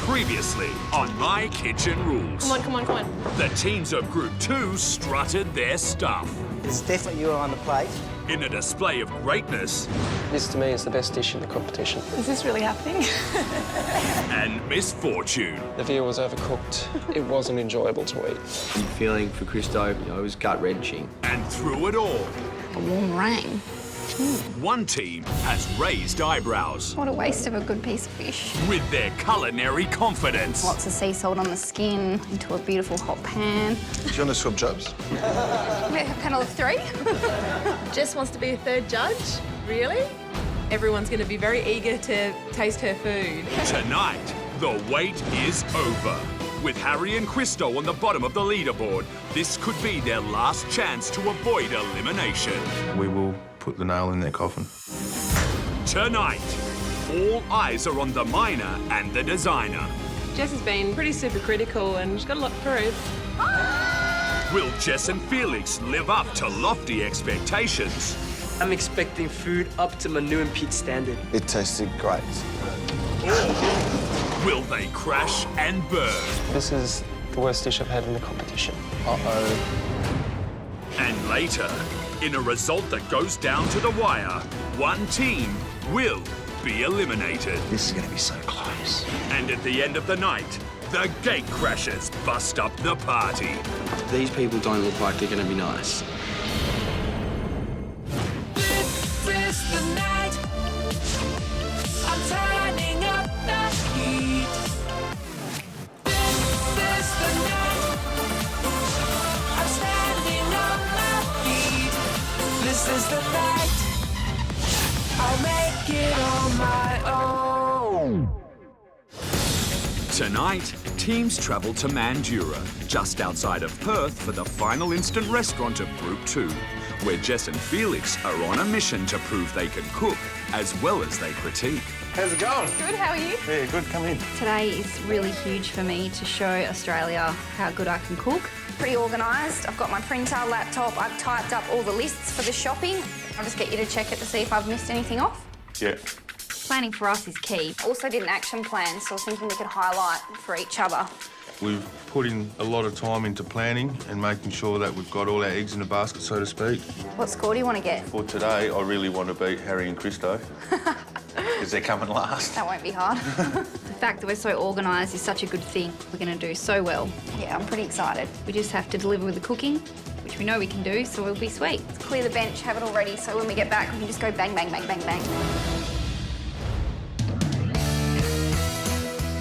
Previously on My Kitchen Rules. Come on, come on, come on. The teams of Group 2 strutted their stuff. It's definitely you on the plate. In a display of greatness. This, to me, is the best dish in the competition. Is this really happening? And misfortune. The veal was overcooked. It wasn't enjoyable to eat. The feeling for Christo, it was gut-wrenching. And through it all, A warm rain. one team has raised eyebrows What a waste of a good piece of fish. with their culinary confidence. Lots of sea salt on the skin into a beautiful hot pan. Do you want to swap jobs? We have a panel of 3. Jess wants to be a third judge? Really? Everyone's going to be very eager to taste her food. Tonight, the wait is over. With Harry and Christo on the bottom of the leaderboard, this could be their last chance to avoid elimination. We will put the nail in their coffin. Tonight, all eyes are on the miner and the designer. Jess has been pretty super critical and she's got a lot to prove. Will Jess and Felix live up to lofty expectations? I'm expecting food up to Manu and Pete's standard. It tasted great. Will they crash and burn? This is the worst dish I've had in the competition. Uh-oh. And later, in a result that goes down to the wire, one team will be eliminated. This is going to be so close. And at the end of the night, the gate crashers bust up the party. These people don't look like they're going to be nice. This is the night. I'm turning up the heat. This is the night. I'm standing on my feet. This is the night. I'll make it on my own. Tonight, teams travel to Mandurah, just outside of Perth, for the final instant restaurant of Group 2, where Jess and Felix are on a mission to prove they can cook as well as they critique. How's it going? Good, how are you? Yeah, good. Come in. Today is really huge for me to show Australia how good I can cook. Pretty organised. I've got my printer, laptop. I've typed up all the lists for the shopping. I'll just get you to check it to see if I've missed anything off. Yeah. Planning for us is key. Also did an action plan, so I was thinking we could highlight for each other. We've put in a lot of time into planning and making sure that we've got all our eggs in a basket, so to speak. What score do you want to get? For today, I really want to beat Harry and Christo because they're coming last. That won't be hard. The fact that we're so organised is such a good thing. We're going to do so well. Yeah, I'm pretty excited. We just have to deliver with the cooking, which we know we can do, so it'll be sweet. Let's clear the bench, have it all ready, so when we get back, we can just go bang, bang, bang, bang, bang.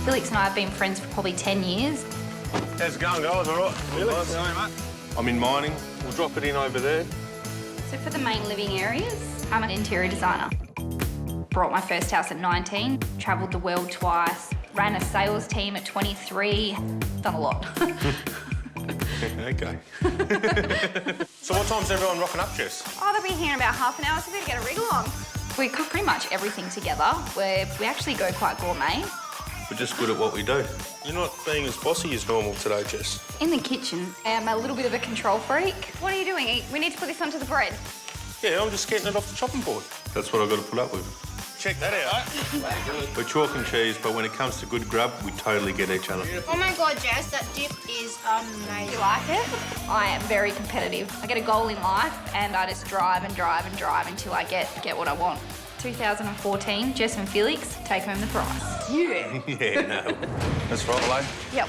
Felix and I have been friends for probably 10 years. How's it going, guys? All right? Felix? I'm in mining. We'll drop it in over there. So for the main living areas, I'm an interior designer. Bought my first house at 19, travelled the world twice, ran a sales team at 23, done a lot. Okay. So what time's everyone rocking up, Jess? Oh, they'll be here in about half an hour, so we better get a rig along. We cook pretty much everything together. We actually go quite gourmet. We're just good at what we do. You're not being as bossy as normal today, Jess. In the kitchen, I'm a little bit of a control freak. What are you doing? We need to put this onto the bread. Yeah, I'm just getting it off the chopping board. That's what I've got to put up with. Check that out. We're chalk and cheese, but when it comes to good grub, we totally get each other. Oh my God, Jess, that dip is amazing. You like it? I am very competitive. I get a goal in life and I just drive and drive and drive until I get what I want. 2014, Jess and Felix take home the prize. Yeah. Yeah, no. That's right, Lane. Yep.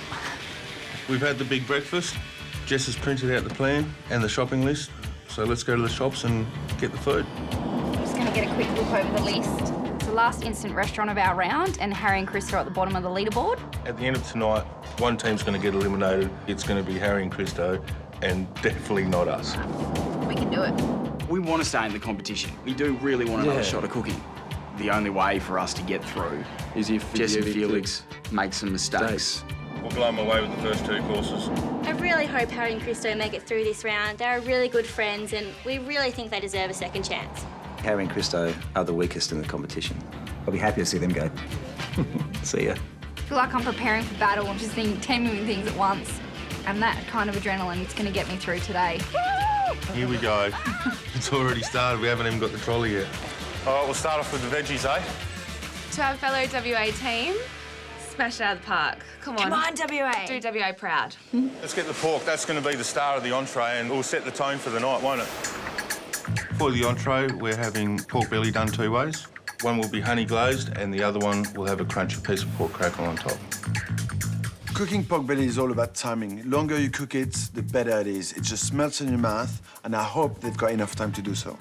We've had the big breakfast. Jess has printed out the plan and the shopping list. So let's go to the shops and get the food. I'm just going to get a quick look over the list. It's the last instant restaurant of our round and Harry and Chris are at the bottom of the leaderboard. At the end of tonight, one team's going to get eliminated. It's going to be Harry and Christo, and definitely not us. We can do it. We want to stay in the competition. We do really want another shot of cooking. The only way for us to get through is if Jess and Felix make some mistakes. We'll blow them away with the first 2 courses. I really hope Harry and Christo make it through this round. They're really good friends and we really think they deserve a second chance. Harry and Christo are the weakest in the competition. I'll be happy to see them go. See ya. I feel like I'm preparing for battle. I'm just thinking 10 million things at once. And that kind of adrenaline is going to get me through today. Here we go. It's already started. We haven't even got the trolley yet. All right, we'll start off with the veggies, eh? To our fellow WA team, smash it out of the park. Come on. Come on, WA. Do WA proud. Let's get the pork. That's going to be the star of the entree and we'll set the tone for the night, won't it? For the entree, we're having pork belly done 2 ways. One will be honey glazed and the other one will have a crunchy piece of pork crackle on top. Cooking pork belly is all about timing. The longer you cook it, the better it is. It just melts in your mouth, and I hope they've got enough time to do so.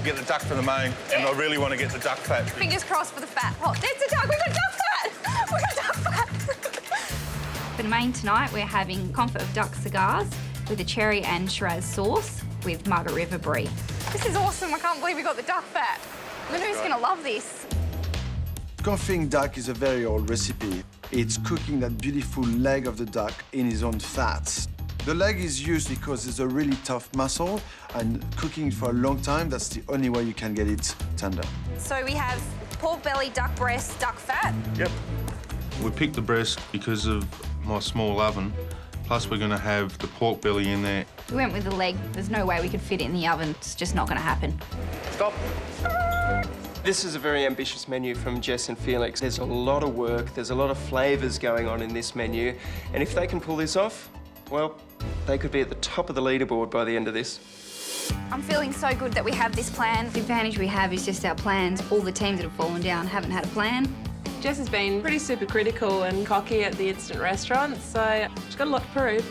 Get the duck for the main, and I really want to get the duck fat. Fingers crossed for the fat. Oh, there's the duck. We've got duck fat. We've got duck fat. For the main tonight, we're having confit of duck cigars with a cherry and Shiraz sauce with Margaret brie. This is awesome. I can't believe we got the duck fat. Manu's going to love this. Confit duck is a very old recipe. It's cooking that beautiful leg of the duck in his own fats. The leg is used because it's a really tough muscle, and cooking it for a long time, that's the only way you can get it tender. So we have pork belly, duck breast, duck fat. Yep. We picked the breast because of my small oven, plus we're going to have the pork belly in there. We went with the leg. There's no way we could fit it in the oven. It's just not going to happen. Stop. This is a very ambitious menu from Jess and Felix. There's a lot of work, there's a lot of flavours going on in this menu, and if they can pull this off, well, they could be at the top of the leaderboard by the end of this. I'm feeling so good that we have this plan. The advantage we have is just our plans. All the teams that have fallen down haven't had a plan. Jess has been pretty super critical and cocky at the instant restaurant, so she's got a lot to prove.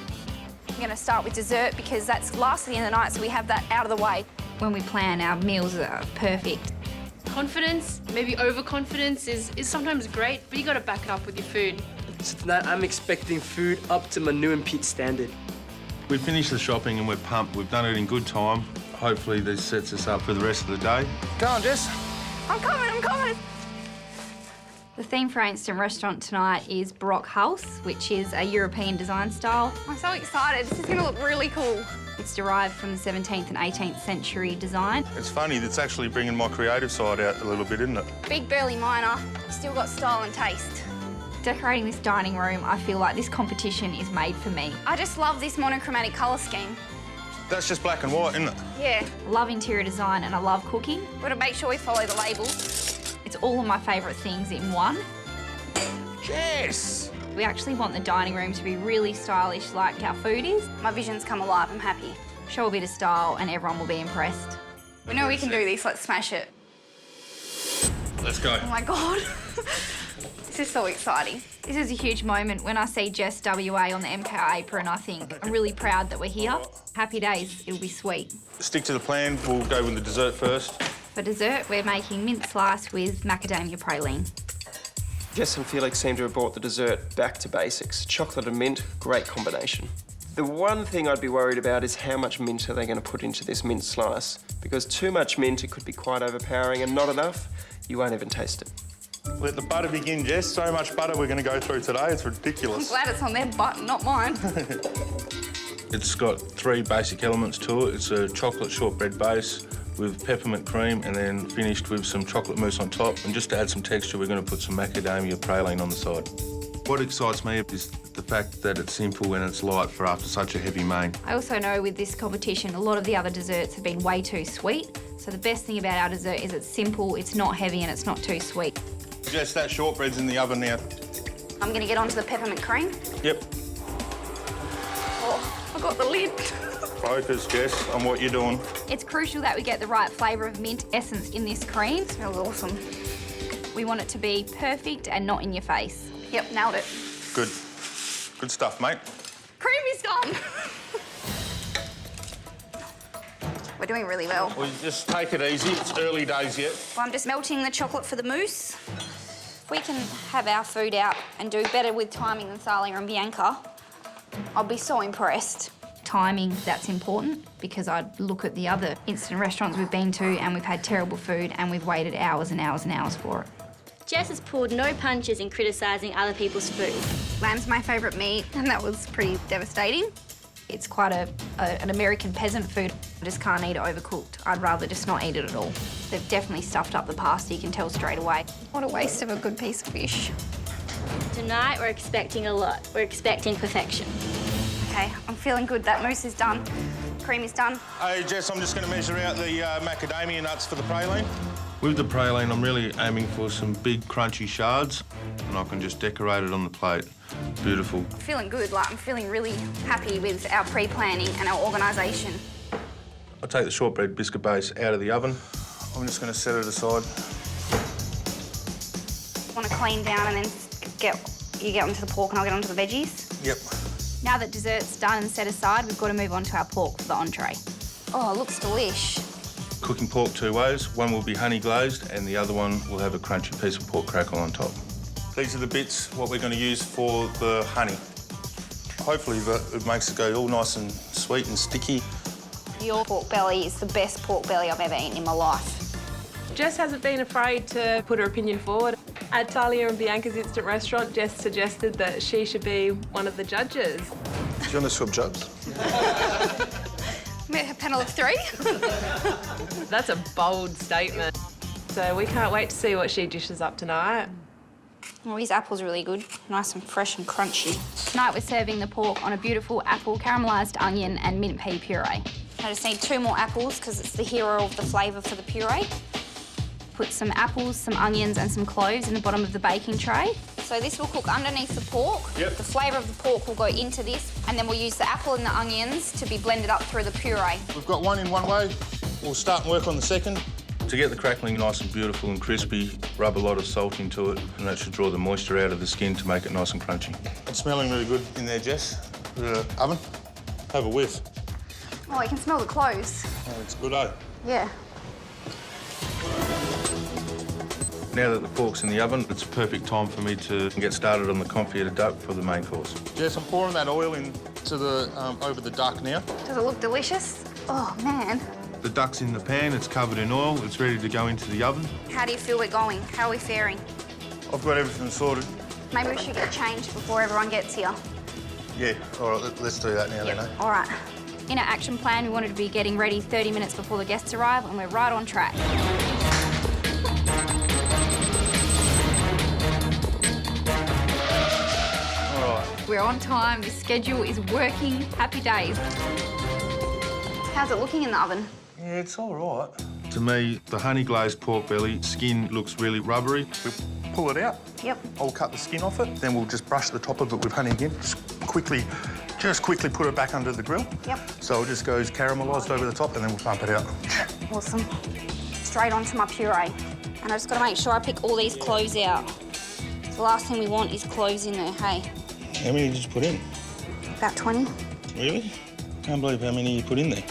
I'm going to start with dessert because that's last at the end of the night, so we have that out of the way. When we plan, our meals are perfect. Confidence, maybe overconfidence is sometimes great, but you got to back it up with your food. So tonight I'm expecting food up to Manu and Pete standard. We finished the shopping and we're pumped. We've done it in good time. Hopefully this sets us up for the rest of the day. Go on, Jess. I'm coming. The theme for our instant restaurant tonight is Baroque house, which is a European design style. I'm so excited. This is going to look really cool. It's derived from the 17th and 18th century design. It's funny, that's actually bringing my creative side out a little bit, isn't it? Big burly miner, still got style and taste. Decorating this dining room, I feel like this competition is made for me. I just love this monochromatic colour scheme. That's just black and white, isn't it? Yeah. I love interior design and I love cooking. We've got to make sure we follow the labels. It's all of my favourite things in one. Yes! We actually want the dining room to be really stylish like our food is. My vision's come alive, I'm happy. Show a bit of style and everyone will be impressed. We know we can do this, let's smash it. Let's go. Oh my God. This is so exciting. This is a huge moment. When I see Jess WA on the MKR apron, I think I'm really proud that we're here. Happy days, it'll be sweet. Stick to the plan, we'll go with the dessert first. For dessert, we're making mint slice with macadamia praline. Jess and Felix seem to have brought the dessert back to basics. Chocolate and mint, great combination. The one thing I'd be worried about is how much mint are they going to put into this mint slice? Because too much mint, it could be quite overpowering, and not enough, you won't even taste it. Let the butter begin, Jess. So much butter we're going to go through today, it's ridiculous. I'm glad it's on their butt, not mine. It's got 3 basic elements to it. It's a chocolate shortbread base with peppermint cream and then finished with some chocolate mousse on top. And just to add some texture, we're going to put some macadamia praline on the side. What excites me is the fact that it's simple and it's light for after such a heavy main. I also know with this competition, a lot of the other desserts have been way too sweet. So the best thing about our dessert is it's simple, it's not heavy and it's not too sweet. Jess, that shortbread's in the oven now. I'm going to get onto the peppermint cream. Yep. Oh, I got the lid. Focus, Jess, on what you're doing. It's crucial that we get the right flavour of mint essence in this cream. It smells awesome. We want it to be perfect and not in your face. Yep, nailed it. Good. Good stuff, mate. Cream is done. We're doing really well. Well, just take it easy. It's early days yet. Well, I'm just melting the chocolate for the mousse. If we can have our food out and do better with timing than Salia and Bianca, I'll be so impressed. Timing, that's important, because I'd look at the other instant restaurants we've been to and we've had terrible food and we've waited hours and hours and hours for it. Jess has pulled no punches in criticising other people's food. Lamb's my favourite meat, and that was pretty devastating. It's quite an American peasant food. I just can't eat it overcooked. I'd rather just not eat it at all. They've definitely stuffed up the pasta, you can tell straight away. What a waste of a good piece of fish. Tonight, we're expecting a lot. We're expecting perfection. Okay, I'm feeling good. That mousse is done. Cream is done. Hey, Jess, I'm just going to measure out the macadamia nuts for the praline. With the praline, I'm really aiming for some big crunchy shards, and I can just decorate it on the plate. Beautiful. Feeling good, like I'm feeling really happy with our pre-planning and our organisation. I'll take the shortbread biscuit base out of the oven. I'm just going to set it aside. Want to clean down and then you get onto the pork and I'll get onto the veggies? Yep. Now that dessert's done and set aside, we've got to move on to our pork for the entree. Oh, it looks delish. Cooking pork two ways. One will be honey glazed and the other one will have a crunchy piece of pork crackle on top. These are the bits what we're going to use for the honey. Hopefully it makes it go all nice and sweet and sticky. Your pork belly is the best pork belly I've ever eaten in my life. Jess hasn't been afraid to put her opinion forward. At Talia and Bianca's instant restaurant, Jess suggested that she should be one of the judges. Do you want to swap jobs? A panel of 3? That's a bold statement. So we can't wait to see what she dishes up tonight. Oh, his apple's really good. Nice and fresh and crunchy. Tonight we're serving the pork on a beautiful apple caramelised onion and mint pea puree. I just need 2 more apples because it's the hero of the flavour for the puree. Put some apples, some onions and some cloves in the bottom of the baking tray. So this will cook underneath the pork. Yep. The flavour of the pork will go into this, and then we'll use the apple and the onions to be blended up through the puree. We've got one in one way. We'll start and work on the second. To get the crackling nice and beautiful and crispy, rub a lot of salt into it, and that should draw the moisture out of the skin to make it nice and crunchy. It's smelling really good in there, Jess. The oven. Have a whiff. Oh, you can smell the cloves. Oh, it's good, eh? Yeah. Now that the pork's in the oven, it's a perfect time for me to get started on the confit duck for the main course. Jess, I'm pouring that oil into the over the duck now. Does it look delicious? Oh, man. The duck's in the pan, it's covered in oil, it's ready to go into the oven. How do you feel we're going? How are we faring? I've got everything sorted. Maybe we should get changed before everyone gets here. Yeah, all right, let's do that now then, eh? All right. In our action plan, we wanted to be getting ready 30 minutes before the guests arrive, and we're right on track. We're on time, the schedule is working. Happy days. How's it looking in the oven? Yeah, it's all right. To me, the honey glazed pork belly skin looks really rubbery. We'll pull it out. Yep. I'll cut the skin off it, then we'll just brush the top of it with honey again. Just quickly put it back under the grill. Yep. So it just goes caramelised over the top and then we'll pump it out. Awesome. Straight onto my puree. And I just got to make sure I pick all these cloves out. The last thing we want is cloves in there, hey? How many did you put in? About 20. Really? Can't believe how many you put in there.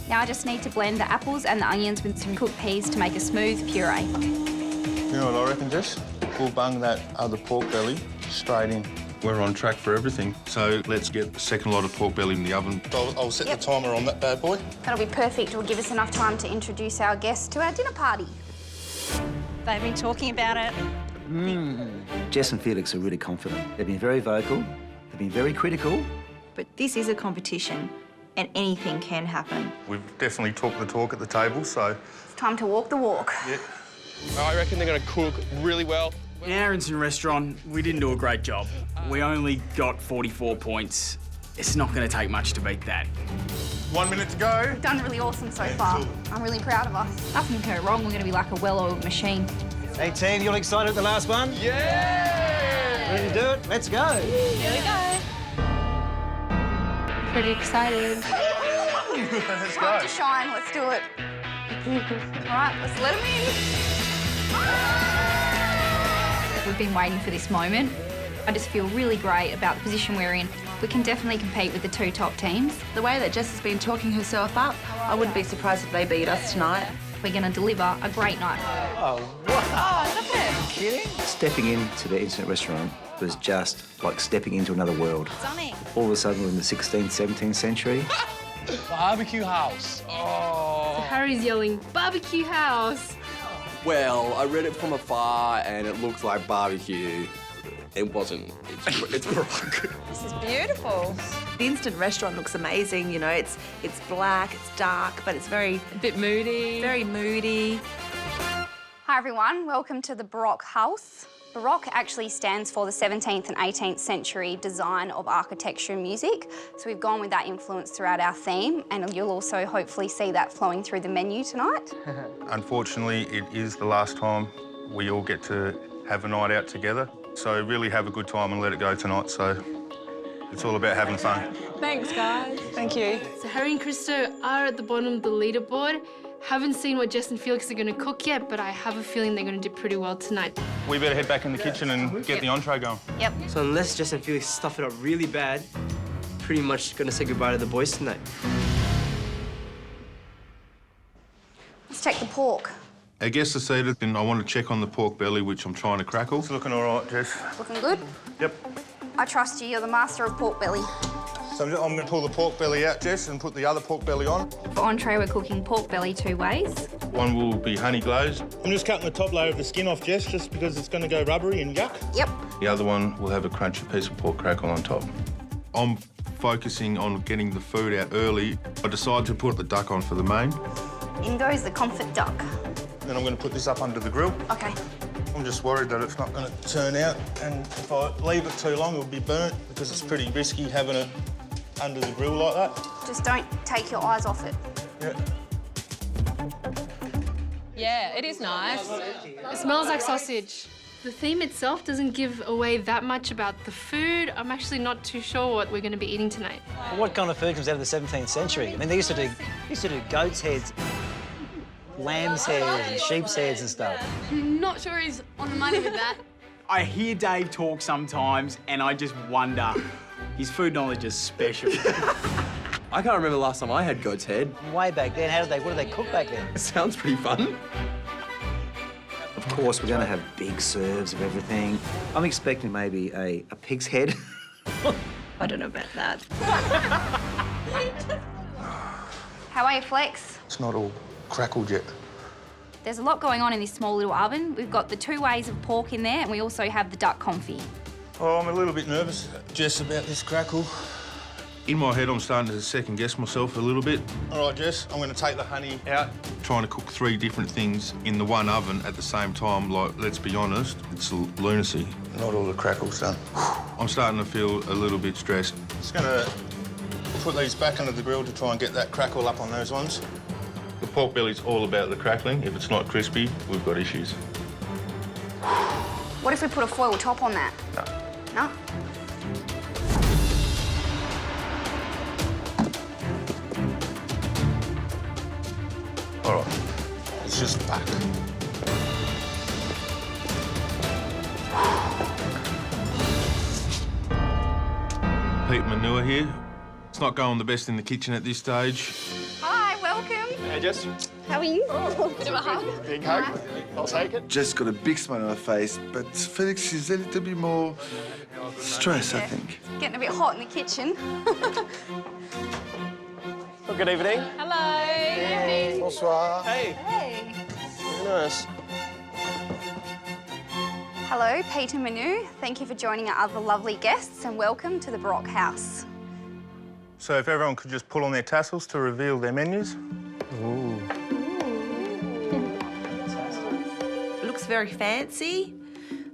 Now I just need to blend the apples and the onions with some cooked peas to make a smooth puree. You know what I reckon, Jess? We'll bung that other pork belly straight in. We're on track for everything, so let's get the second lot of pork belly in the oven. I'll set the timer on that bad boy. That'll be perfect. It'll give us enough time to introduce our guests to our dinner party. They've been talking about it. Jess and Felix are really confident. They've been very vocal, they've been very critical. But this is a competition and anything can happen. We've definitely talked the talk at the table, so... It's time to walk the walk. Yeah. I reckon they're going to cook really well. In our instant restaurant, we didn't do a great job. We only got 44 points. It's not going to take much to beat that. 1 minute to go. We've done really awesome so far. I'm really proud of us. Nothing can go wrong. We're going to be like a well-oiled machine. Hey team, you all excited at the last one? Yeah! Ready to do it? Let's go. Here we go. Pretty excited. Let's go. Time to shine. Let's do it. All right, let's let them in. We've been waiting for this moment. I just feel really great about the position we're in. We can definitely compete with the 2 top teams. The way that Jess has been talking herself up, I wouldn't be surprised if they beat us tonight. We're going to deliver a great night. Oh, wow. Oh, look at it. Kidding? Stepping into the instant restaurant was just like stepping into another world. Stunning. All of a sudden, we're in the 16th, 17th century. Barbecue house. Oh. Harry's yelling, barbecue house. Well, I read it from afar and it looks like barbecue. It wasn't. It's Baroque. This is beautiful. The instant restaurant looks amazing, you know, it's black, it's dark, but it's a bit moody. Very moody. Hi everyone, welcome to the Baroque house. Baroque actually stands for the 17th and 18th century design of architecture and music. So we've gone with that influence throughout our theme, and you'll also hopefully see that flowing through the menu tonight. Unfortunately, it is the last time we all get to have a night out together. So really have a good time and let it go tonight. So it's all about having fun. Thanks, guys. Thank you. So Harry and Christo are at the bottom of the leaderboard. Haven't seen what Jess and Felix are going to cook yet, but I have a feeling they're going to do pretty well tonight. We better head back in the kitchen and get the entree going. Yep. So unless Jess and Felix stuff it up really bad, pretty much going to say goodbye to the boys tonight. Let's take the pork. Our guests are seated, and I want to check on the pork belly, which I'm trying to crackle. It's looking all right, Jess. Looking good? Yep. I trust you. You're the master of pork belly. So I'm going to pull the pork belly out, Jess, and put the other pork belly on. For entree, we're cooking pork belly 2 ways. One will be honey glazed. I'm just cutting the top layer of the skin off, Jess, just because it's going to go rubbery and yuck. Yep. The other one will have a crunchy piece of pork crackle on top. I'm focusing on getting the food out early. I decided to put the duck on for the main. In goes the Confit duck. Then I'm going to put this up under the grill. Okay. I'm just worried that it's not going to turn out, and if I leave it too long, it'll be burnt, because it's pretty risky having it under the grill like that. Just don't take your eyes off it. Yeah. Yeah, it is nice. It smells like sausage. The theme itself doesn't give away that much about the food. I'm actually not too sure what we're going to be eating tonight. Well, what kind of food comes out of the 17th century? I mean, they used to do goat's heads, lamb's heads and sheep's heads and stuff. I'm not sure he's on the money with that. I hear Dave talk sometimes, and I just wonder, his food knowledge is special. I can't remember the last time I had goat's head. Way back then, what did they cook back then? It sounds pretty fun. Of course, we're going to have big serves of everything. I'm expecting maybe a pig's head. I don't know about that. How are you, Flex? It's not all crackled yet. There's a lot going on in this small little oven. We've got the 2 ways of pork in there, and we also have the duck confit. Oh, I'm a little bit nervous, Jess, about this crackle. In my head, I'm starting to second-guess myself a little bit. All right, Jess, I'm going to take the honey out. Trying to cook 3 different things in the one oven at the same time, like, let's be honest, it's lunacy. Not all the crackle's done. I'm starting to feel a little bit stressed. Just going to put these back under the grill to try and get that crackle up on those ones. The pork belly's all about the crackling. If it's not crispy, we've got issues. What if we put a foil top on that? No. No? All right, it's just back. Pete Manure here. It's not going the best in the kitchen at this stage. Hi, welcome. Hey, Jess. How are you? Bit of a hug. Big hug. I'll take it. Jess got a big smile on her face, but Felix is a little bit more stressed, I think. Getting a bit hot in the kitchen. Well, good evening. Hello. Bonsoir. Hey. Hey. Very nice. Hello, Pete and Manu. Thank you for joining our other lovely guests, and welcome to the Baroque house. So if everyone could just pull on their tassels to reveal their menus. Ooh. It looks very fancy.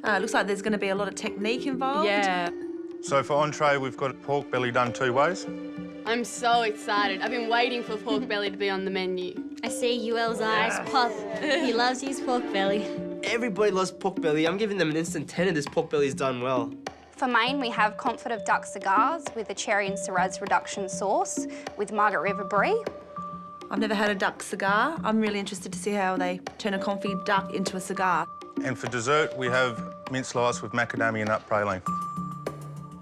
It looks like there's going to be a lot of technique involved. Yeah. So for entree, we've got pork belly done 2 ways. I'm so excited. I've been waiting for pork belly to be on the menu. I see UL's eyes pop. He loves his pork belly. Everybody loves pork belly. I'm giving them an instant 10 if this pork belly's done well. For main, we have Confit of duck cigars with a cherry and Shiraz reduction sauce with Margaret River Brie. I've never had a duck cigar. I'm really interested to see how they turn a confit duck into a cigar. And for dessert, we have mint slice with macadamia nut praline.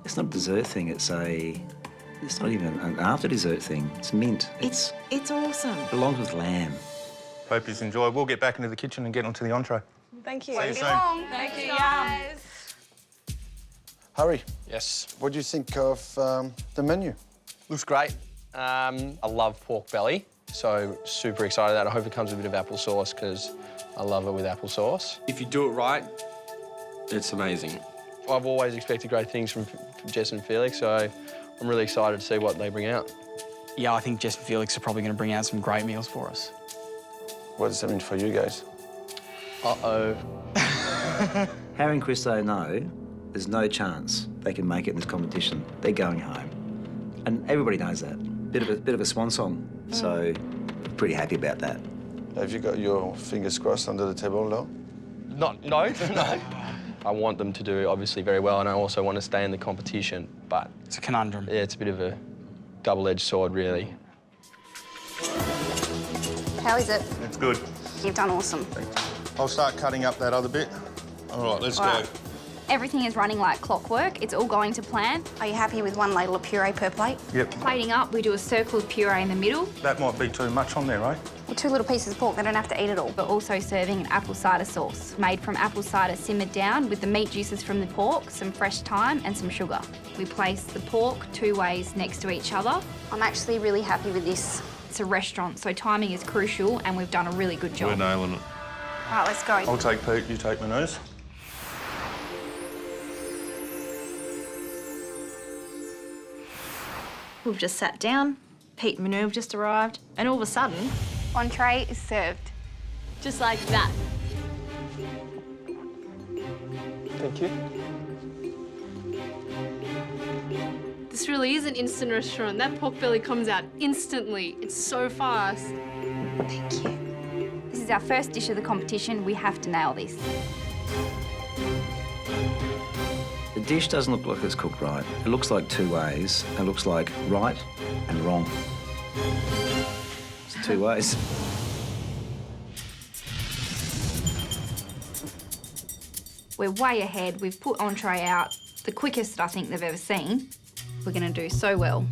It's not a dessert thing, it's not even an after dessert thing. It's mint. It's awesome. It belongs with lamb. Hope you enjoy. We'll get back into the kitchen and get onto the entree. Thank you. See you soon. Thank you, guys. Harry, Yes. what do you think of the menu? Looks great. I love pork belly, so super excited that. I hope it comes with a bit of applesauce because I love it with applesauce. If you do it right, it's amazing. I've always expected great things from Jess and Felix, so I'm really excited to see what they bring out. Yeah, I think Jess and Felix are probably going to bring out some great meals for us. What does that mean for you guys? Uh-oh. Harry and Christo know there's no chance they can make it in this competition. They're going home. And everybody knows that. Bit of a swan song. So, pretty happy about that. Have you got your fingers crossed under the table, though? No. I want them to do, obviously, very well, and I also want to stay in the competition, but... It's a conundrum. Yeah, it's a bit of a double-edged sword, really. How is it? It's good. You've done awesome. I'll start cutting up that other bit. All right, let's go. Everything is running like clockwork. It's all going to plan. Are you happy with 1 ladle of puree per plate? Yep. Plating up, we do a circle of puree in the middle. That might be too much on there, eh? Well, 2 little pieces of pork, they don't have to eat it all. We're also serving an apple cider sauce made from apple cider simmered down with the meat juices from the pork, some fresh thyme and some sugar. We place the pork 2 ways next to each other. I'm actually really happy with this. It's a restaurant, so timing is crucial and we've done a really good job. We're nailing it. All right, let's go. I'll take Pete, you take Manus. We've just sat down. Pete and Manu have just arrived. And all of a sudden... Entree is served. Just like that. Thank you. This really is an instant restaurant. That pork belly comes out instantly. It's so fast. Thank you. This is our first dish of the competition. We have to nail this. The dish doesn't look like it's cooked right. It looks like 2 ways. It looks like right and wrong. It's 2 ways. We're way ahead. We've put entree out, the quickest I think they've ever seen. We're going to do so well.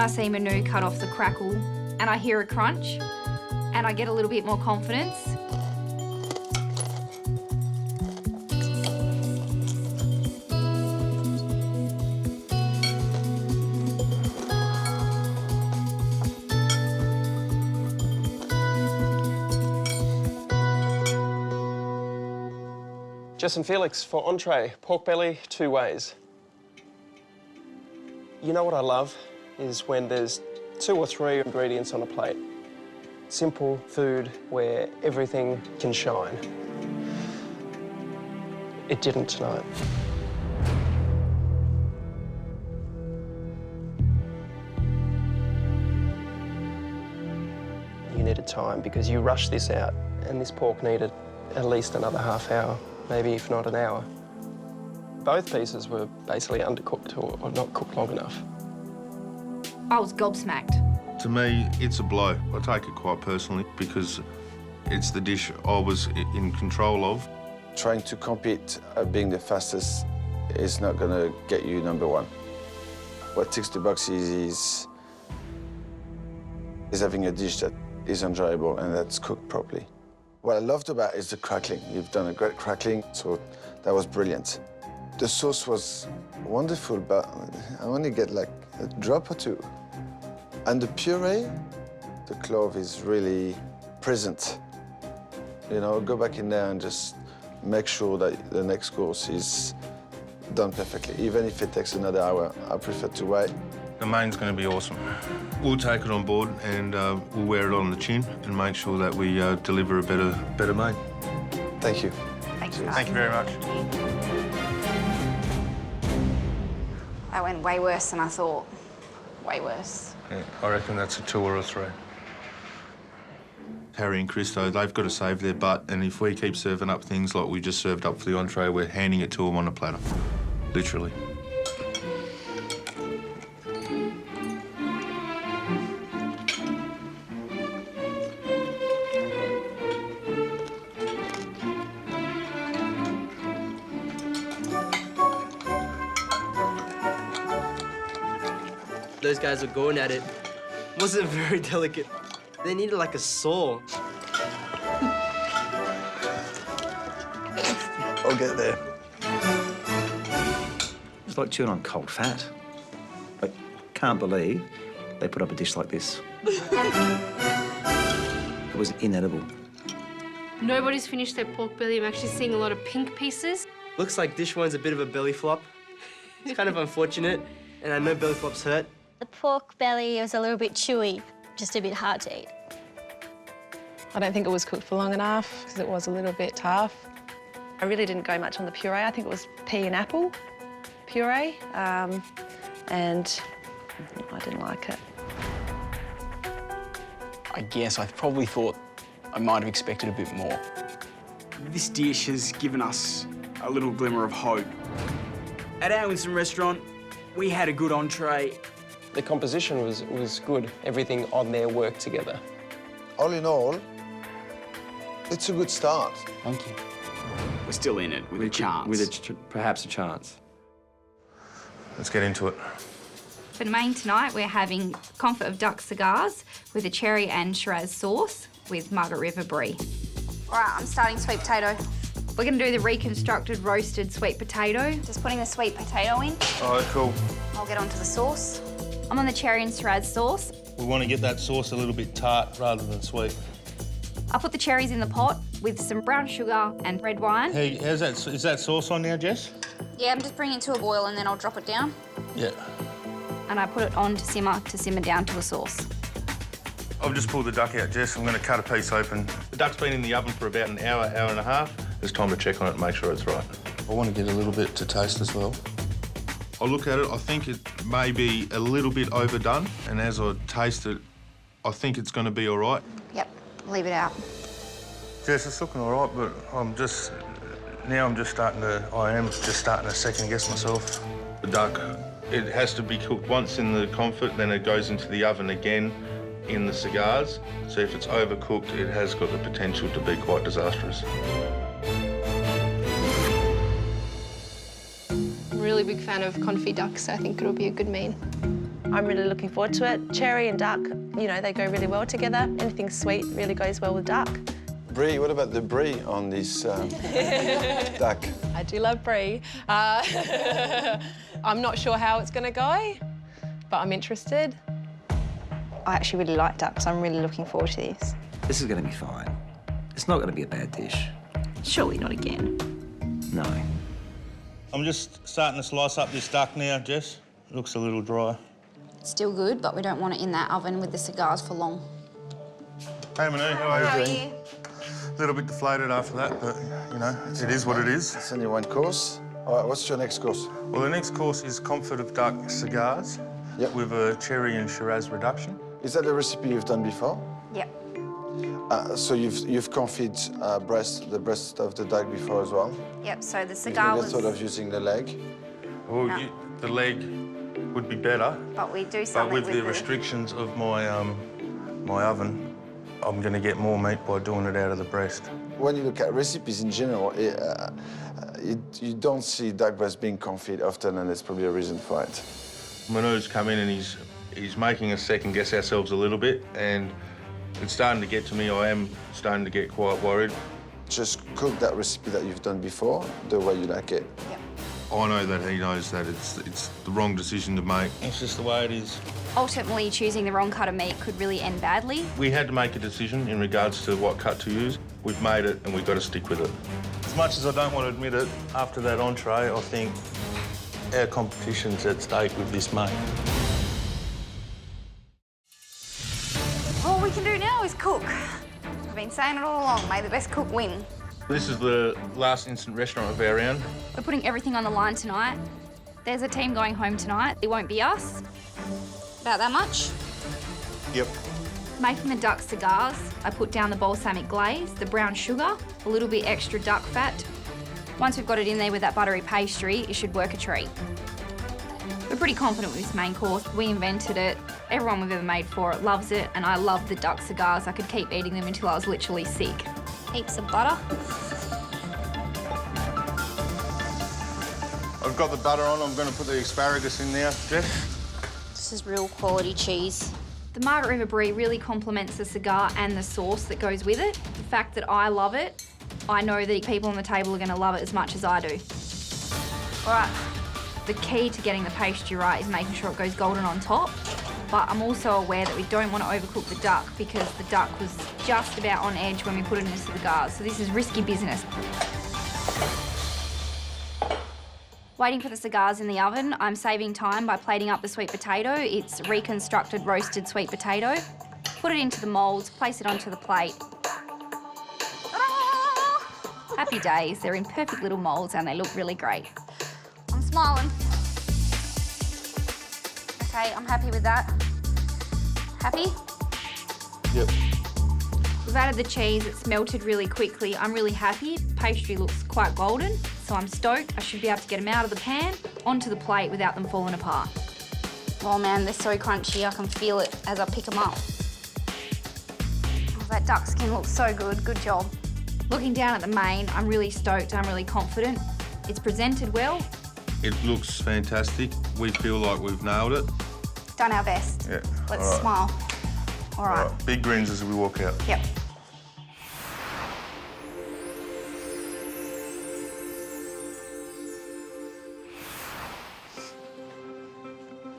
I see Manu cut off the crackle and I hear a crunch and I get a little bit more confidence. Jess and Felix, for entree, pork belly, 2 ways. You know what I love is when there's 2 or 3 ingredients on a plate. Simple food where everything can shine. It didn't tonight. You needed time because you rushed this out and this pork needed at least another half hour, maybe if not an hour. Both pieces were basically undercooked or not cooked long enough. I was gobsmacked. To me, it's a blow. I take it quite personally because it's the dish I was in control of. Trying to compete at being the fastest is not going to get you #1. What ticks the boxes is having a dish that is enjoyable and that's cooked properly. What I loved about it is the crackling. You've done a great crackling, so that was brilliant. The sauce was wonderful, but I only get like a drop or 2. And the puree, the clove is really present. You know, go back in there and just make sure that the next course is done perfectly. Even if it takes another hour, I prefer to wait. The main's going to be awesome. We'll take it on board and we'll wear it on the chin and make sure that we deliver a better main. Thank you. Thanks, guys. Thank you very much. That went way worse than I thought. Way worse. Yeah, I reckon that's a 2 or a 3. Harry and Christo, they've got to save their butt, and if we keep serving up things like we just served up for the entree, we're handing it to them on a platter, literally. Those guys were going at it. Wasn't very delicate. They needed like a saw. I'll get there. It's like chewing on cold fat. I can't believe they put up a dish like this. was inedible. Nobody's finished their pork belly. I'm actually seeing a lot of pink pieces. Looks like dish one's a bit of a belly flop. It's kind of unfortunate, and I know belly flops hurt. The pork belly was a little bit chewy, just a bit hard to eat. I don't think it was cooked for long enough because it was a little bit tough. I really didn't go much on the puree. I think it was pea and apple puree, and I didn't like it. I guess I probably thought I might have expected a bit more. This dish has given us a little glimmer of hope. At our instant restaurant, we had a good entree. The composition was good. Everything on there worked together. All in all, it's a good start. Thank you. We're still in it with a chance. With perhaps a chance. Let's get into it. For the main tonight, we're having Confit of duck cigars with a cherry and Shiraz sauce with Margaret River brie. All right, I'm starting sweet potato. We're going to do the reconstructed roasted sweet potato. Just putting the sweet potato in. All right, cool. I'll get onto the sauce. I'm on the cherry and Shiraz sauce. We want to get that sauce a little bit tart rather than sweet. I'll put the cherries in the pot with some brown sugar and red wine. Hey, is that sauce on now, Jess? Yeah, I'm just bringing it to a boil and then I'll drop it down. Yeah. And I put it on to simmer down to a sauce. I've just pulled the duck out, Jess. I'm going to cut a piece open. The duck's been in the oven for about an hour, hour and a half. There's time to check on it and make sure it's right. I want to get a little bit to taste as well. I look at it, I think it may be a little bit overdone, and as I taste it, I think it's going to be all right. Yep, leave it out. Jess, it's looking all right, but I am just starting to second guess myself. The duck, it has to be cooked once in the Confit, then it goes into the oven again in the cigars. So if it's overcooked, it has got the potential to be quite disastrous. I'm a really big fan of confit duck, so I think it'll be a good main. I'm really looking forward to it. Cherry and duck, you know, they go really well together. Anything sweet really goes well with duck. Brie, what about the brie on this duck? I do love brie. I'm not sure how it's going to go, but I'm interested. I actually really like duck, so I'm really looking forward to this. This is going to be fine. It's not going to be a bad dish. Surely not again. No. I'm just starting to slice up this duck now, Jess. It looks a little dry. Still good, but we don't want it in that oven with the cigars for long. Hey, Manu, how are you? A little bit deflated after that, but, you know, it is what it is. It's only one course. All right, what's your next course? Well, the next course is Confit of duck cigars with a cherry and Shiraz reduction. Is that the recipe you've done before? Yep. So you've confit the breast of the duck before as well? Yep, so the cigar You've was... never thought of using the leg? Well, No. the leg would be better. But we do But something with the restrictions of my my oven, I'm going to get more meat by doing it out of the breast. When you look at recipes in general, you don't see duck breast being confit often, and there's probably a reason for it. Manu's come in and he's making us second guess ourselves a little bit, and it's starting to get to me. I am starting to get quite worried. Just cook that recipe that you've done before the way you like it. Yep. I know that he knows that it's the wrong decision to make. It's just the way it is. Ultimately, choosing the wrong cut of meat could really end badly. We had to make a decision in regards to what cut to use. We've made it and we've got to stick with it. As much as I don't want to admit it, after that entree, I think our competition's at stake with this mate. All we can do now is cook. I've been saying it all along, may the best cook win. This is the last instant restaurant of our round. We're putting everything on the line tonight. There's a team going home tonight. It won't be us. About that much. Yep. Making the duck cigars, I put down the balsamic glaze, the brown sugar, a little bit extra duck fat. Once we've got it in there with that buttery pastry, it should work a treat. We're pretty confident with this main course. We invented it. Everyone we've ever made for it loves it, and I love the duck cigars. I could keep eating them until I was literally sick. Heaps of butter. I've got the butter on. I'm going to put the asparagus in now. Jess? This is real quality cheese. The Margaret River brie really complements the cigar and the sauce that goes with it. The fact that I love it, I know that people on the table are going to love it as much as I do. All right, the key to getting the pastry right is making sure it goes golden on top. but I'm also aware that we don't want to overcook the duck because the duck was just about on edge when we put it into the cigars, so this is risky business. Waiting for the cigars in the oven, I'm saving time by plating up the sweet potato. It's reconstructed roasted sweet potato. Put it into the moulds, place it onto the plate. Ta-da! Happy days. They're in perfect little moulds and they look really great. I'm smiling. Okay, I'm happy with that. Happy? Yep. We've added the cheese, it's melted really quickly. I'm really happy. Pastry looks quite golden, so I'm stoked. I should be able to get them out of the pan, onto the plate without them falling apart. Oh man, they're so crunchy, I can feel it as I pick them up. Oh, that duck skin looks so good, good job. Looking down at the main, I'm really stoked, I'm really confident. It's presented well. It looks fantastic. We feel like we've nailed it. Done our best. Yeah. Let's All right. smile. All right. All right. Big grins as we walk out. Yep.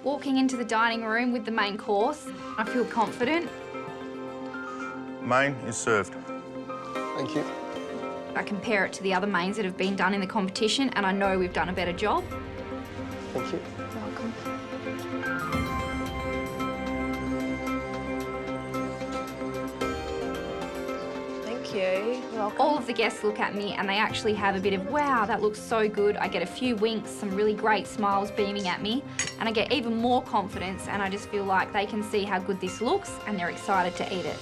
Walking into the dining room with the main course, I feel confident. Main is served. Thank you. I compare it to the other mains that have been done in the competition and I know we've done a better job. Thank you. You're welcome. Thank you. You're welcome. All of the guests look at me and they actually have a bit of, wow, that looks so good. I get a few winks, some really great smiles beaming at me, and I get even more confidence and I just feel like they can see how good this looks and they're excited to eat it.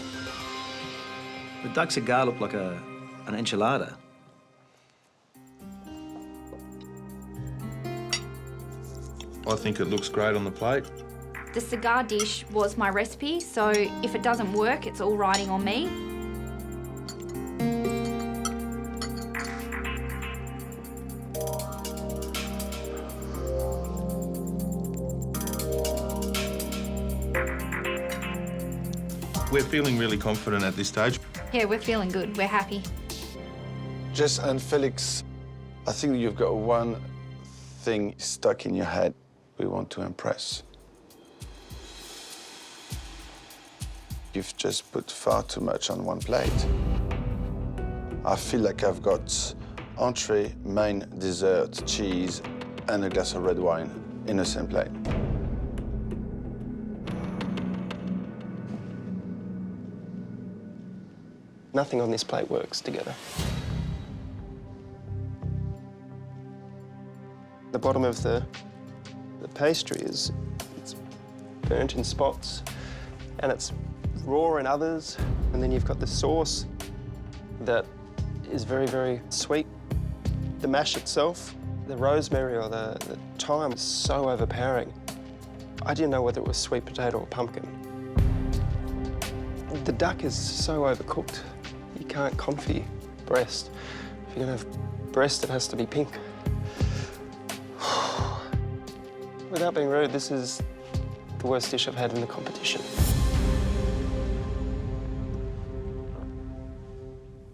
The duck cigar looked like an enchilada. I think it looks great on the plate. The cigar dish was my recipe, so if it doesn't work, it's all riding on me. We're feeling really confident at this stage. Yeah, we're feeling good, we're happy. Jess and Felix, I think you've got one thing stuck in your head we want to impress. You've just put far too much on one plate. I feel like I've got entree, main, dessert, cheese, and a glass of red wine in the same plate. Nothing on this plate works together. The bottom of the pastry it's burnt in spots and it's raw in others, and then you've got the sauce that is very, very sweet. The mash itself, the rosemary or the thyme is so overpowering. I didn't know whether it was sweet potato or pumpkin. The duck is so overcooked. You can't confit breast. If you're gonna have breast, it has to be pink. Without being rude, this is the worst dish I've had in the competition.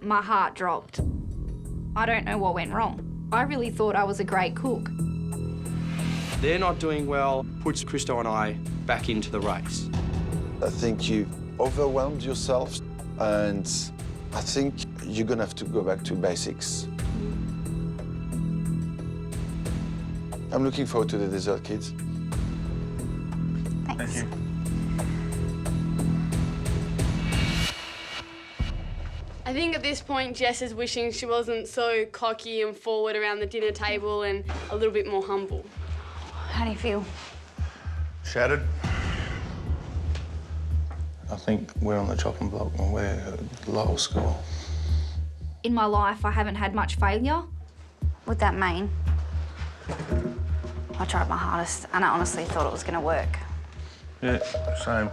My heart dropped. I don't know what went wrong. I really thought I was a great cook. They're not doing well puts Christo and I back into the race. I think you overwhelmed yourself, and I think you're gonna have to go back to basics. I'm looking forward to the dessert, kids. Thanks. Thank you. I think at this point, Jess is wishing she wasn't so cocky and forward around the dinner table and a little bit more humble. How do you feel? Shattered. I think we're on the chopping block and we're at lower score. In my life, I haven't had much failure with that main. I tried my hardest and I honestly thought it was gonna work. Yeah, same.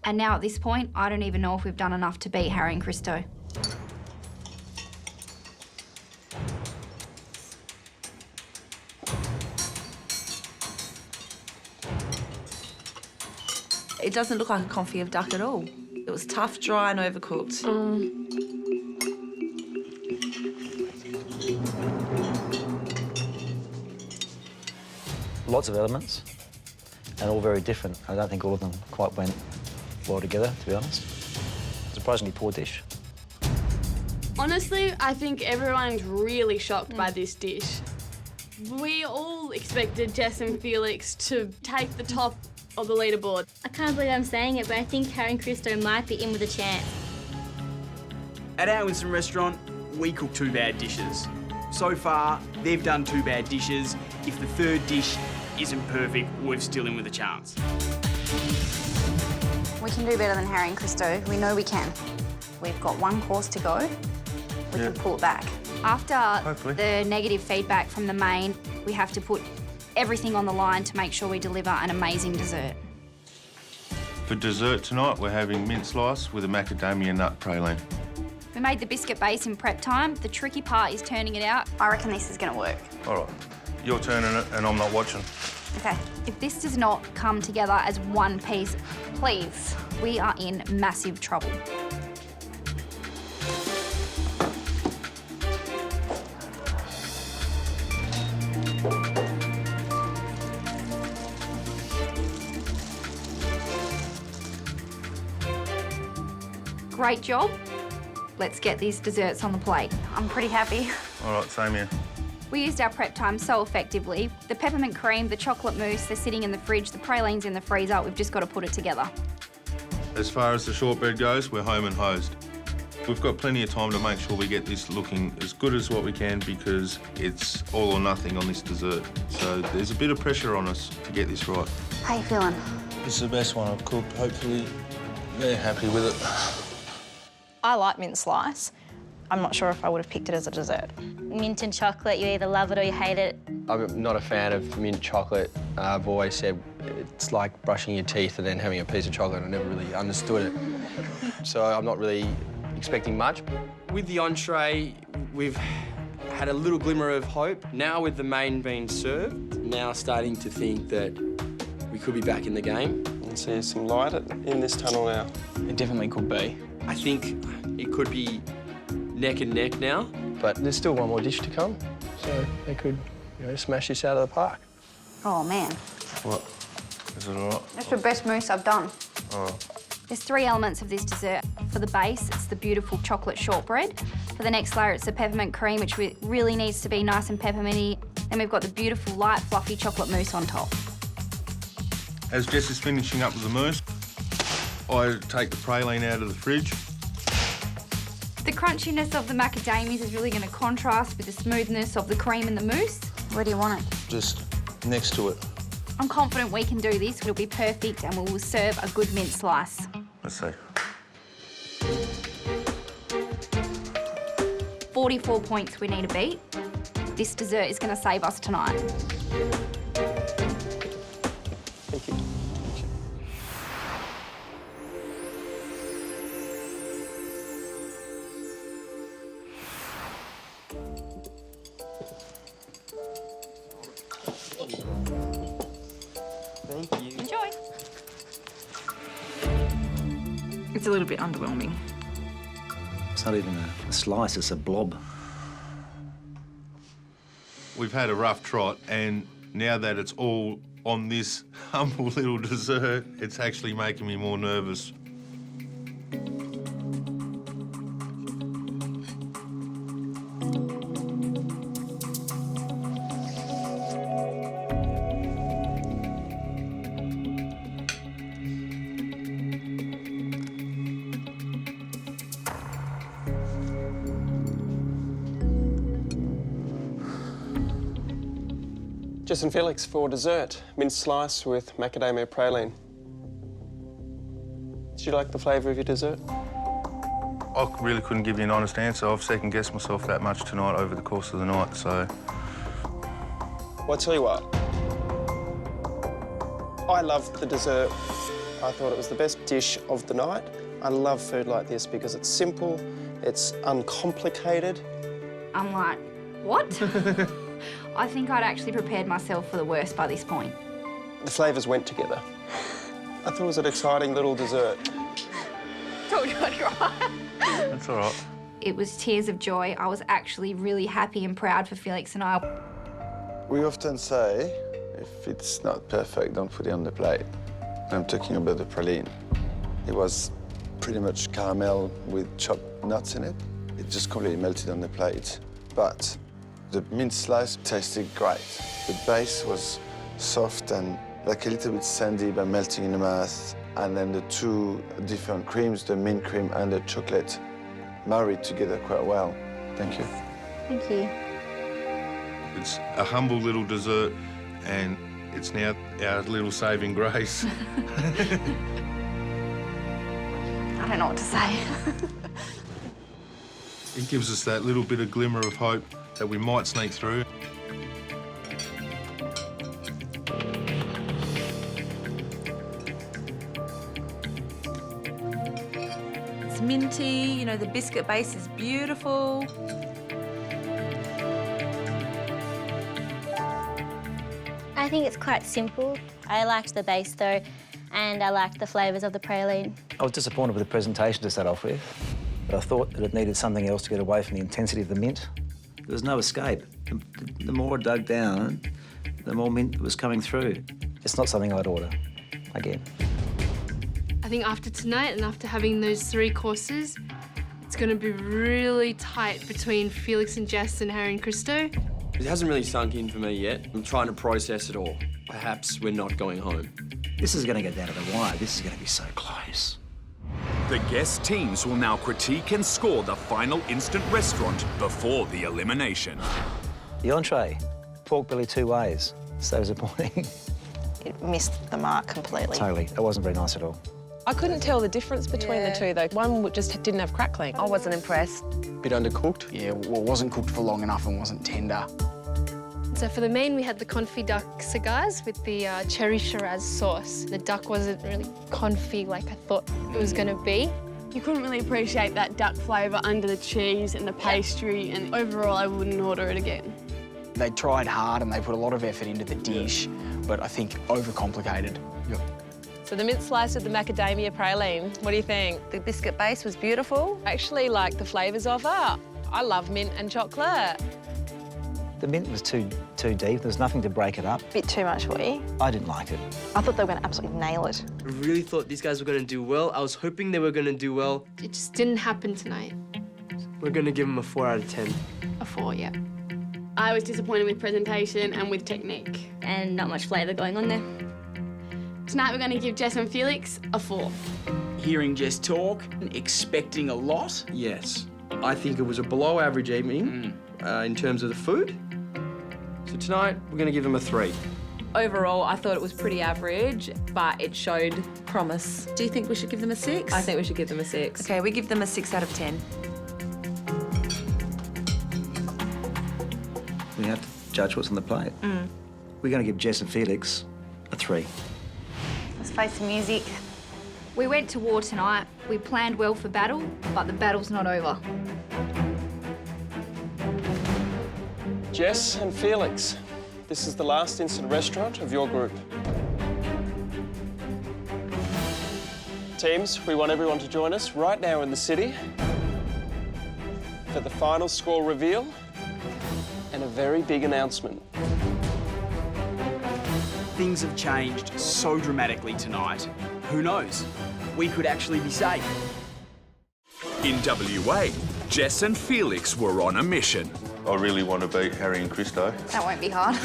And now at this point, I don't even know if we've done enough to beat Harry and Christo. It doesn't look like a confit of duck at all. It was tough, dry and overcooked. Lots of elements. and all very different. I don't think all of them quite went well together, to be honest. Surprisingly poor dish. Honestly, I think everyone's really shocked by this dish. We all expected Jess and Felix to take the top of the leaderboard. I can't believe I'm saying it, but I think Harry and Christo might be in with a chance. At our instant restaurant, we cook 2 bad dishes. So far, they've done 2 bad dishes. If the third dish isn't perfect, we're still in with a chance. We can do better than Harry and Christo. We know we can. We've got 1 course to go. We can pull it back. After the negative feedback from the main, we have to put everything on the line to make sure we deliver an amazing dessert. For dessert tonight, we're having mint slice with a macadamia nut praline. We made the biscuit base in prep time. The tricky part is turning it out. I reckon this is going to work. All right, you're turning it and I'm not watching. Okay. If this does not come together as one piece, please, we are in massive trouble. Great job. Let's get these desserts on the plate. I'm pretty happy. All right, same here. We used our prep time so effectively. The peppermint cream, the chocolate mousse, they're sitting in the fridge, the praline's in the freezer. We've just got to put it together. As far as the shortbread goes, we're home and hosed. We've got plenty of time to make sure we get this looking as good as what we can because it's all or nothing on this dessert. So there's a bit of pressure on us to get this right. How you feeling? It's the best one I've cooked. Hopefully, they're happy with it. I like mint slice. I'm not sure if I would have picked it as a dessert. Mint and chocolate, you either love it or you hate it. I'm not a fan of mint chocolate. I've always said it's like brushing your teeth and then having a piece of chocolate. I never really understood it. So I'm not really expecting much. With the entree, we've had a little glimmer of hope. Now with the main being served, now starting to think that we could be back in the game. And see some light in this tunnel now. It definitely could be. I think it could be neck and neck now. But there's still 1 more dish to come, so they could, smash this out of the park. Oh, man. What? Is it all right? That's the best mousse I've done. Oh. There's 3 elements of this dessert. For the base, it's the beautiful chocolate shortbread. For the next layer, it's the peppermint cream, which really needs to be nice and pepperminty. Then we've got the beautiful, light, fluffy chocolate mousse on top. As Jess is finishing up with the mousse, I take the praline out of the fridge. The crunchiness of the macadamias is really going to contrast with the smoothness of the cream and the mousse. Where do you want it? Just next to it. I'm confident we can do this. It'll be perfect and we will serve a good mint slice. Let's see. 44 points we need to beat. This dessert is going to save us tonight. Thank you. Thank you. Enjoy. It's a little bit underwhelming. It's not even a slice, it's a blob. We've had a rough trot, and now that it's all on this humble little dessert, it's actually making me more nervous. Jess and Felix for dessert, mint slice with macadamia praline. Did you like the flavour of your dessert? I really couldn't give you an honest answer. I've second-guessed myself that much tonight over the course of the night, so... Well, I tell you what, I loved the dessert. I thought it was the best dish of the night. I love food like this because it's simple, it's uncomplicated. I'm like, what? I think I'd actually prepared myself for the worst by this point. The flavours went together. I thought it was an exciting little dessert. Told you I'd cry. That's all right. It was tears of joy. I was actually really happy and proud for Felix and I. We often say If it's not perfect, don't put it on the plate. I'm talking about the praline. It was pretty much caramel with chopped nuts in it. It just completely melted on the plate. But the mint slice tasted great. The base was soft and like a little bit sandy but melting in the mouth. And then the two different creams, the mint cream and the chocolate, married together quite well. Thank you. Thank you. It's a humble little dessert, and it's now our little saving grace. I don't know what to say. It gives us that little bit of glimmer of hope that we might sneak through. It's minty, you know, the biscuit base is beautiful. I think it's quite simple. I liked the base though, and I liked the flavours of the praline. I was disappointed with the presentation to start off with, but I thought that it needed something else to get away from the intensity of the mint. There was no escape. The more I dug down, the more mint was coming through. It's not something I'd order again. I think after tonight and after having those 3 courses, it's going to be really tight between Felix and Jess and Harry and Christo. It hasn't really sunk in for me yet. I'm trying to process it all. Perhaps we're not going home. This is going to get down to the wire. This is going to be so close. The guest teams will now critique and score the final instant restaurant before the elimination. The entree, pork belly 2 ways. So disappointing. It missed the mark completely. Totally. It wasn't very nice at all. I couldn't tell the difference between the two, though. One just didn't have crackling. I wasn't impressed. Bit undercooked? Yeah, well, it wasn't cooked for long enough and wasn't tender. So for the main, we had the confit duck cigars with the cherry Shiraz sauce. The duck wasn't really confit like I thought it was going to be. You couldn't really appreciate that duck flavour under the cheese and the pastry, and overall I wouldn't order it again. They tried hard and they put a lot of effort into the dish, but I think overcomplicated. Yep. So the mint slice with the macadamia praline, what do you think? The biscuit base was beautiful. I actually like the flavours of it. I love mint and chocolate. The mint was too deep. There's nothing to break it up. Bit too much for you. I didn't like it. I thought they were going to absolutely nail it. I really thought these guys were going to do well. I was hoping they were going to do well. It just didn't happen tonight. We're going to give them a 4 out of 10. A 4, yeah. I was disappointed with presentation and with technique. And not much flavour going on there. Tonight we're going to give Jess and Felix a 4. Hearing Jess talk and expecting a lot, yes. I think it was a below average evening in terms of the food. So tonight we're going to give them a 3. Overall, I thought it was pretty average, but it showed promise. Do you think we should give them a 6? I think we should give them a 6. Okay, we give them a 6 out of 10. We have to judge what's on the plate. We're going to give Jess and Felix a 3. Let's face the music. We went to war tonight. We planned well for battle, but the battle's not over. Jess and Felix, this is the last instant restaurant of your group. Teams, we want everyone to join us right now in the city for the final score reveal and a very big announcement. Things have changed so dramatically tonight. Who knows? We could actually be safe. In WA, Jess and Felix were on a mission. I really want to beat Harry and Christo. That won't be hard.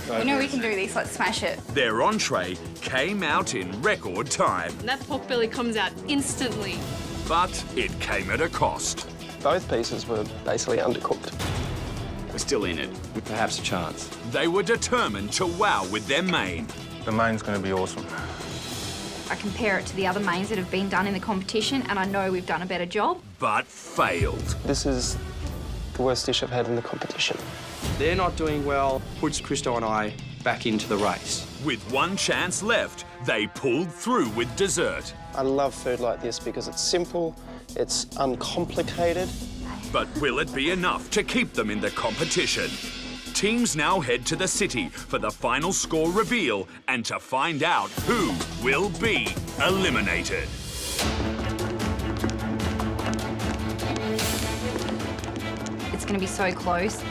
We know we can do this. Let's smash it. Their entree came out in record time. That pork belly comes out instantly. But it came at a cost. Both pieces were basically undercooked. We're still in it, with perhaps a chance. They were determined to wow with their main. The main's going to be awesome. I compare it to the other mains that have been done in the competition, and I know we've done a better job. But failed. This is the worst dish I've had in the competition. They're not doing well, puts Christo and I back into the race. With one chance left, they pulled through with dessert. I love food like this because it's simple, it's uncomplicated. But will it be enough to keep them in the competition? Teams now head to the city for the final score reveal and to find out who will be eliminated. It's going to be so close.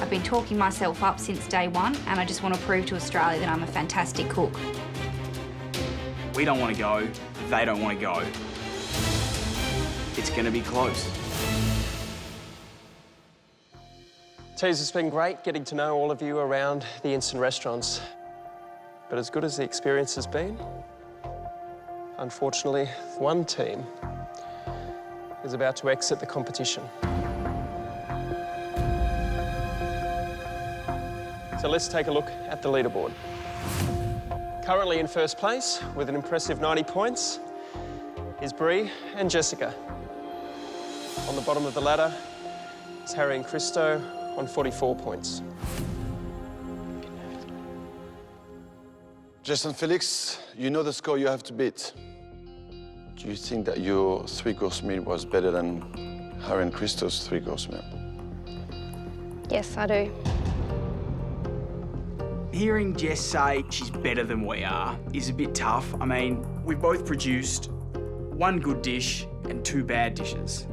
I've been talking myself up since day one, and I just want to prove to Australia that I'm a fantastic cook. We don't want to go, they don't want to go. It's going to be close. Tease, it's been great getting to know all of you around the instant restaurants. But as good as the experience has been, unfortunately, one team is about to exit the competition. So let's take a look at the leaderboard. Currently in first place with an impressive 90 points is Bree and Jessica. On the bottom of the ladder is Harry and Christo on 44 points. Jess and Felix, you know the score you have to beat. Do you think that your three-course meal was better than Harry and Christo's three-course meal? Yes, I do. Hearing Jess say she's better than we are is a bit tough. I mean, we've both produced one good dish and two bad dishes.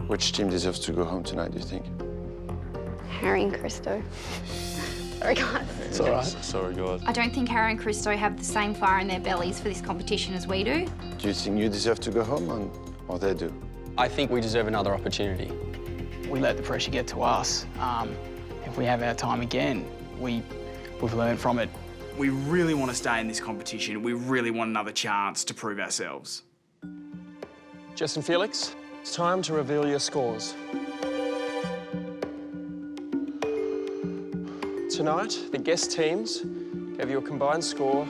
Which team deserves to go home tonight, do you think? Harry and Christo. Sorry, guys. It's all right. Sorry, guys. I don't think Harry and Christo have the same fire in their bellies for this competition as we do. Do you think you deserve to go home or they do? I think we deserve another opportunity. We let the pressure get to us. If we have our time again, we've learned from it. We really want to stay in this competition. We really want another chance to prove ourselves. Jess and Felix, it's time to reveal your scores. Tonight, the guest teams gave you a combined score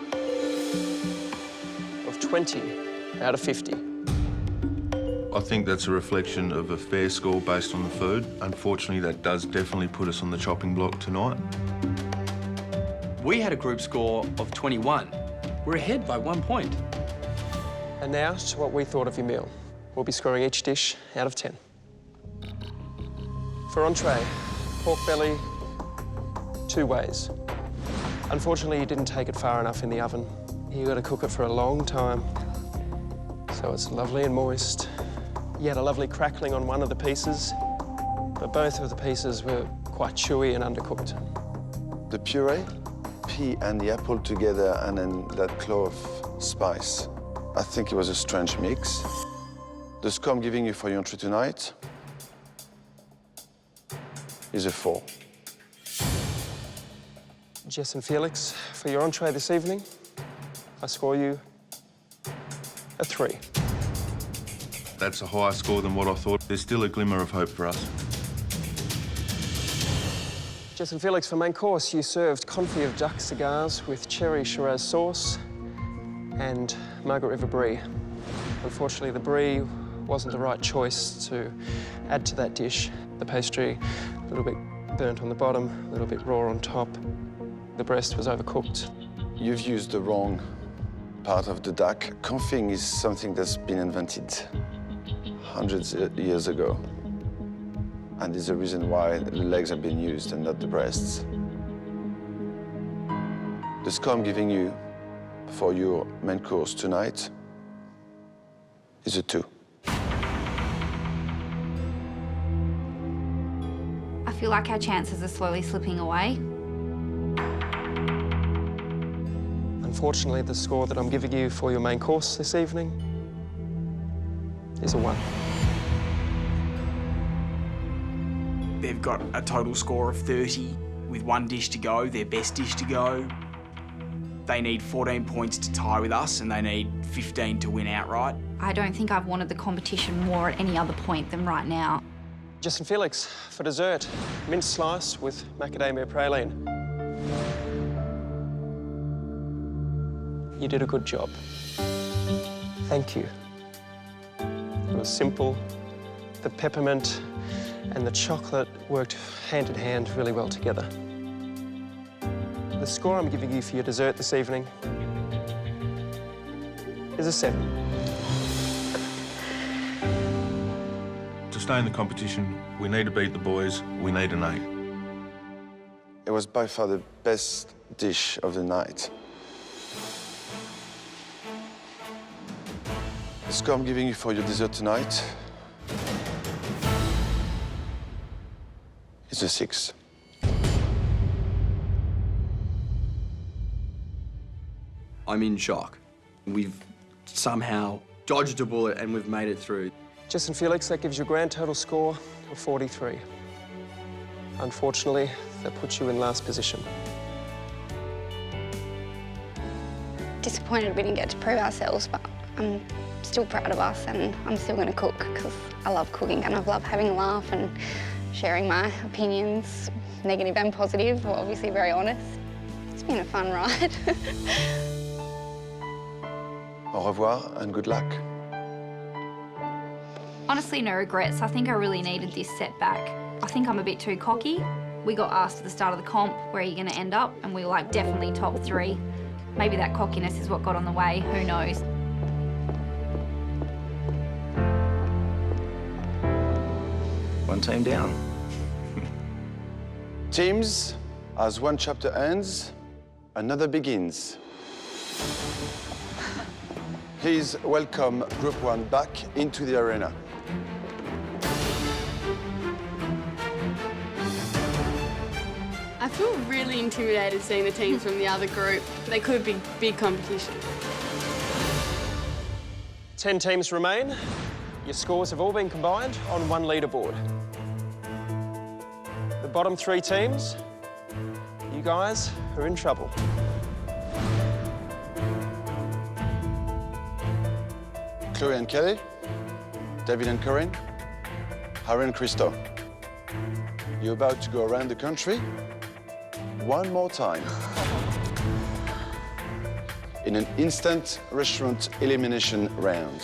of 20 out of 50. I think that's a reflection of a fair score based on the food. Unfortunately, that does definitely put us on the chopping block tonight. We had a group score of 21. We're ahead by 1 point. And now to what we thought of your meal. We'll be scoring each dish out of 10. For entree, pork belly, 2 ways. Unfortunately, you didn't take it far enough in the oven. You got to cook it for a long time, so it's lovely and moist. You had a lovely crackling on one of the pieces, but both of the pieces were quite chewy and undercooked. The puree, pea and the apple together, and then that clove spice. I think it was a strange mix. The score I'm giving you for your entree tonight is a 4. Jess and Felix, for your entree this evening, I score you a 3. That's a higher score than what I thought. There's still a glimmer of hope for us. Jess and Felix, for main course, you served confit of duck cigars with cherry Shiraz sauce and Margaret River Brie. Unfortunately, the Brie wasn't the right choice to add to that dish. The pastry, a little bit burnt on the bottom, a little bit raw on top. The breast was overcooked. You've used the wrong part of the duck. Confit is something that's been invented hundreds of years ago. And there's a reason why the legs have been used and not the breasts. The score I'm giving you for your main course tonight is a 2. I feel like our chances are slowly slipping away. Unfortunately, the score that I'm giving you for your main course this evening is a 1. They've got a total score of 30 with 1 dish to go, their best dish to go. They need 14 points to tie with us and they need 15 to win outright. I don't think I've wanted the competition more at any other point than right now. Jess and Felix, for dessert, mince slice with macadamia praline. You did a good job. Thank you. It was simple. The peppermint and the chocolate worked hand in hand really well together. The score I'm giving you for your dessert this evening is a 7. To stay in the competition, we need to beat the boys. We need an 8. It was by far the best dish of the night. The score I'm giving you for your dessert tonight is a 6. I'm in shock. We've somehow dodged a bullet and we've made it through. Jess and Felix, that gives you a grand total score of 43. Unfortunately, that puts you in last position. Disappointed we didn't get to prove ourselves, but I'm still proud of us and I'm still going to cook because I love cooking and I love having a laugh and sharing my opinions, negative and positive. We're obviously very honest. It's been a fun ride. Au revoir and good luck. Honestly, no regrets. I think I really needed this setback. I think I'm a bit too cocky. We got asked at the start of the comp, where are you going to end up? And we were like, definitely top 3. Maybe that cockiness is what got on the way, who knows? One team down. Teams, as one chapter ends, another begins. Please welcome Group 1 back into the arena. I feel really intimidated seeing the teams from the other group. They could be big competition. 10 teams remain. Your scores have all been combined on one leaderboard. The bottom 3 teams, you guys are in trouble. Chloe and Kelly, David and Corinne, Harry and Christo. You're about to go around the country one more time in an instant restaurant elimination round.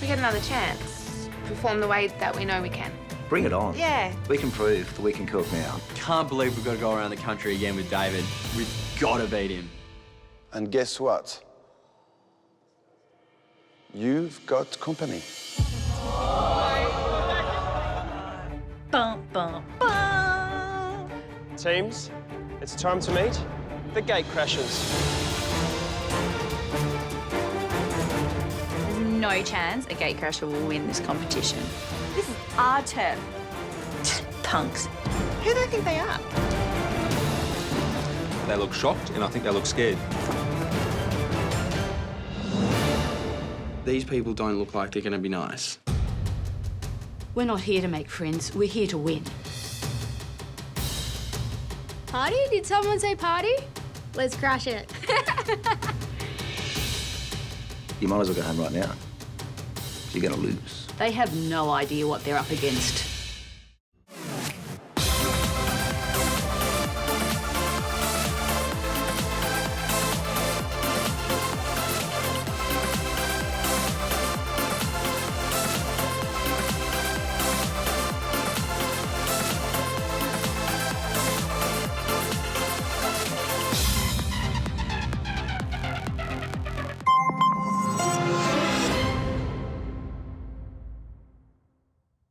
We get another chance. Perform the way that we know we can. Bring it on. Yeah. We can prove that we can cook now. Can't believe we've got to go around the country again with David. We've got to beat him. And guess what? You've got company. Bum, bum, bum. Teams, it's time to meet the gate crashers. There's no chance a gatecrasher will win this competition. This is our turf. Punks. Who do they think they are? They look shocked and I think they look scared. These people don't look like they're going to be nice. We're not here to make friends, we're here to win. Party? Did someone say party? Let's crash it. You might as well go home right now. You're going to lose. They have no idea what they're up against.